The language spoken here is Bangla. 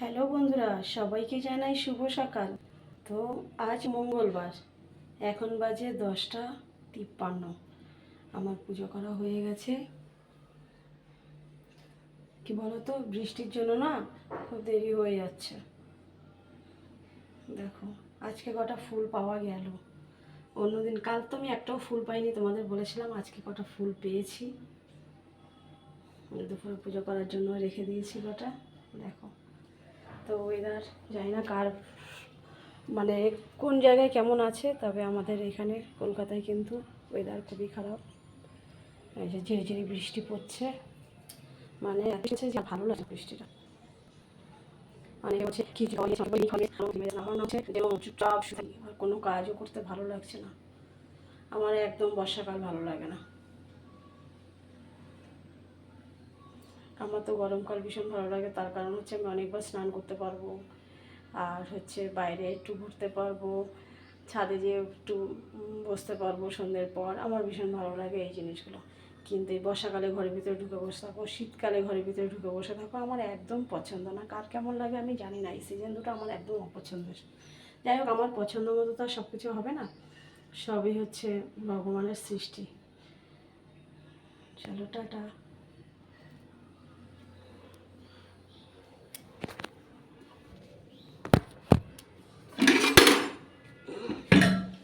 হ্যালো বন্ধুরা, সবাইকে জানাই শুভ সকাল। তো আজ মঙ্গলবার, এখন বাজে 10টা 53। আমার পুজো করা হয়ে গেছে। কি বলতো, বৃষ্টির জন্য না খুব দেরি হয়ে যাচ্ছে। দেখো, আজকে কটা ফুল পাওয়া গেল। অন্যদিন কাল তো আমি একটাও ফুল পাইনি, তোমাদের বলেছিলাম। আজকে কটা ফুল পেয়েছি, দুপুরে পুজো করার জন্য রেখে দিয়েছি কটা। দেখো, তো ওয়েদার জানি না কার মানে কোন জায়গায় কেমন আছে, তবে আমাদের এখানে কলকাতায় কিন্তু ওয়েদার খুবই খারাপ। এই যে ঝিরিঝিরি বৃষ্টি পড়ছে, মানে যে ভালো লাগে বৃষ্টিটা। মানে হচ্ছে কি আমার হচ্ছে যেমন চুপচাপ শুধু আর কোনো কাজও করতে ভালো লাগছে না। আমার একদম বর্ষাকাল ভালো লাগে না। আমার তো গরমকাল ভীষণ ভালো লাগে, তার কারণ হচ্ছে আমি অনেকবার স্নান করতে পারবো, আর হচ্ছে বাইরে একটু ঘুরতে পারবো, ছাদে যেয়ে একটু বসতে পারবো সন্ধ্যের পর। আমার ভীষণ ভালো লাগে এই জিনিসগুলো। কিন্তু এই বর্ষাকালে ঘরের ভিতরে ঢুকে বসে থাকো, শীতকালে ঘরের ভিতরে ঢুকে বসে থাকো, আমার একদম পছন্দ না। কার কেমন লাগে আমি জানি না, এই সিজন দুটো আমার একদম অপছন্দের। যাই হোক, আমার পছন্দ মতো তো আর সব কিছু হবে না, সবই হচ্ছে ভগবানের সৃষ্টি। চলো, টাটা।